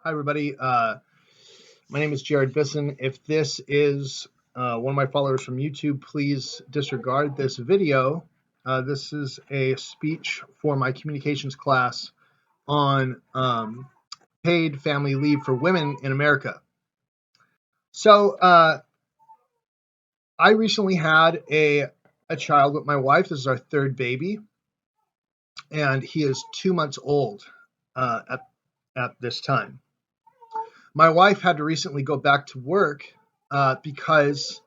Hi, everybody. My name is Jared Bisson. If this is one of my followers from YouTube, please disregard this video. This is a speech for my communications class on paid family leave for women in America. So I recently had a child with my wife. This is our third baby, and he is 2 months old at this time. My wife had to recently go back to work because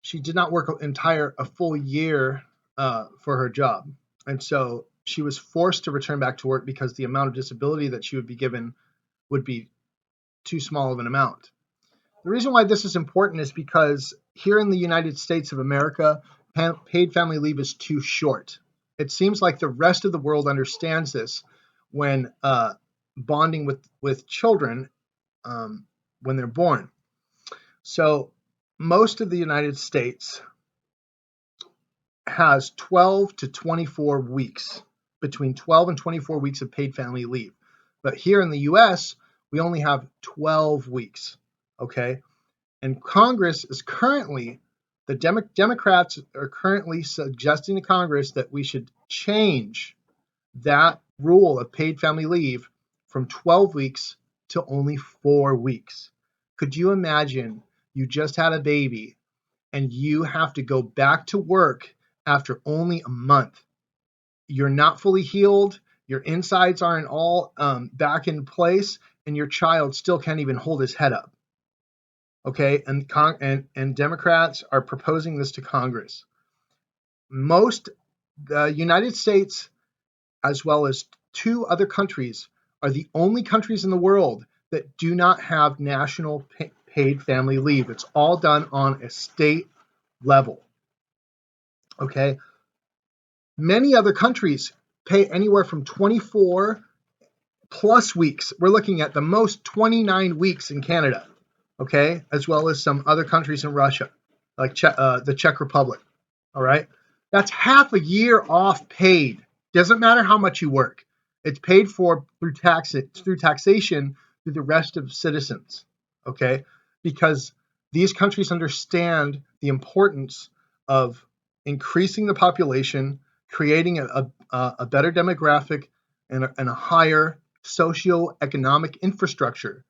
she did not work a full year for her job. And so she was forced to return back to work because the amount of disability that she would be given would be too small of an amount. The reason why this is important is because here in the United States of America, paid family leave is too short. It seems like the rest of the world understands this when bonding with children when they're born. So most of the United States has 12 to 24 weeks, between 12 and 24 weeks of paid family leave. But here in the US, we only have 12 weeks, okay? And Congress is currently, the Democrats are currently suggesting to Congress that we should change that rule of paid family leave from 12 weeks to only 4 weeks. Could you imagine you just had a baby and you have to go back to work after only a month? You're not fully healed, your insides aren't all back in place, and your child still can't even hold his head up. Okay, and Democrats are proposing this to Congress. The United States, as well as 2 other countries, are the only countries in the world that do not have national paid family leave. It's all done on a state level. Okay. Many other countries pay anywhere from 24 plus weeks. We're looking at the most 29 weeks in Canada, okay, as well as some other countries in Russia, like the Czech Republic. All right. That's half a year off paid. Doesn't matter how much you work. It's paid for through taxation through the rest of citizens, okay? Because these countries understand the importance of increasing the population, creating a better demographic and a higher socioeconomic infrastructure.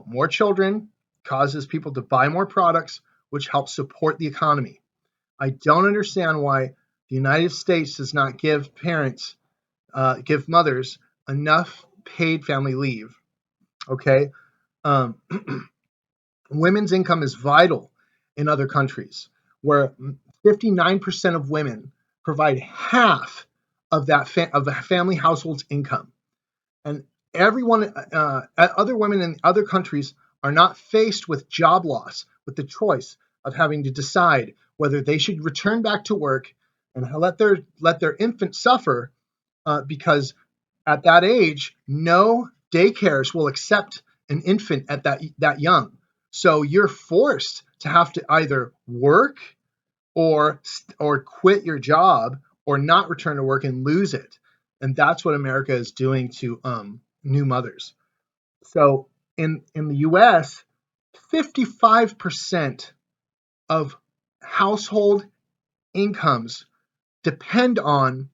More children causes people to buy more products, which helps support the economy. I don't understand why the United States does not give mothers enough paid family leave. Okay, women's income is vital in other countries, where 59% of women provide half of of the family household's income, and other women in other countries are not faced with job loss, with the choice of having to decide whether they should return back to work and let their infant suffer because at that age, no daycares will accept an infant at that young. So you're forced to have to either work or quit your job or not return to work and lose it. And that's what America is doing to new mothers. So in the US, 55% of household incomes depend on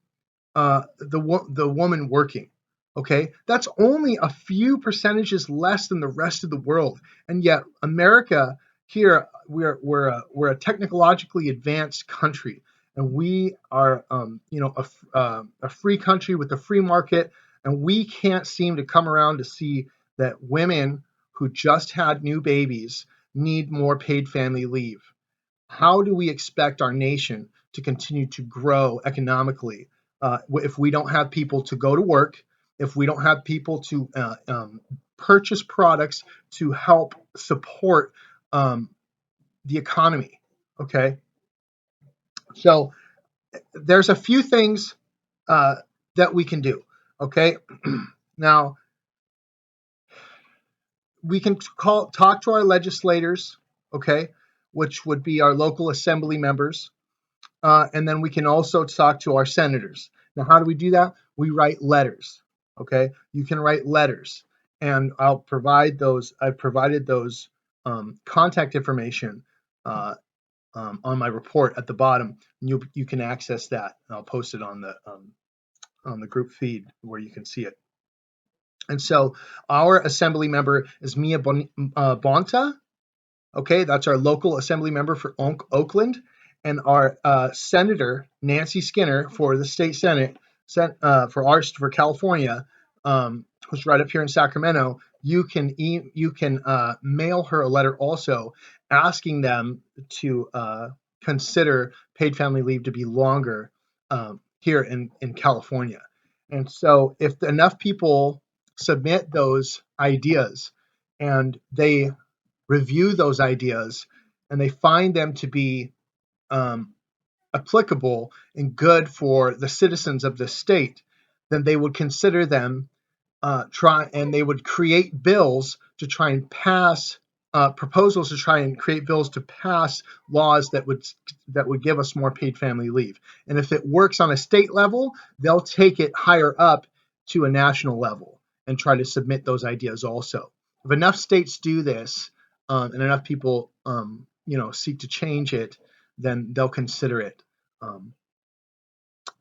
the woman working. Okay, that's only a few percentages less than the rest of the world, and yet America here we're a technologically advanced country, and we are a free country with a free market, and we can't seem to come around to see that women who just had new babies need more paid family leave. How do we expect our nation to continue to grow economically if we don't have people to go to work, if we don't have people to purchase products to help support the economy? Okay, so there's a few things that we can do. Okay, now we can talk to our legislators. Okay, which would be our local assembly members. And then we can also talk to our senators. Now, how do we do that? We write letters. Okay, you can write letters, and I'll provide those. I've provided those contact information on my report at the bottom. You can access that. I'll post it on the group feed where you can see it. And so our assembly member is Mia Bonta. Okay, that's our local assembly member for Oakland, and our senator Nancy Skinner for the state senate for California, who's right up here in Sacramento. You can mail her a letter also asking them to consider paid family leave to be longer here in California. And so if enough people submit those ideas and they review those ideas and they find them to be applicable and good for the citizens of the state, then they would consider them and they would create bills to try and pass proposals to try and create bills to pass laws that would give us more paid family leave. And if it works on a state level, they'll take it higher up to a national level and try to submit those ideas also. If enough states do this and enough people seek to change it, then they'll consider it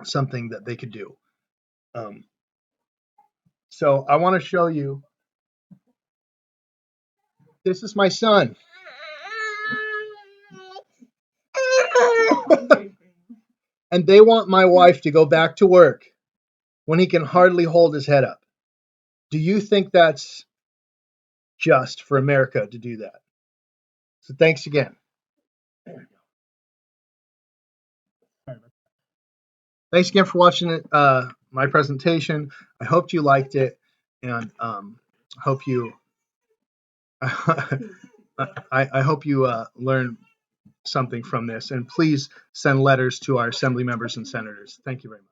something that they could do. So I want to show you. This is my son. And they want my wife to go back to work when he can hardly hold his head up. Do you think that's just for America to do that? So thanks again. Thanks again for watching my presentation. I hope you liked it, and hope you I hope you learn something from this. And please send letters to our assembly members and senators. Thank you very much.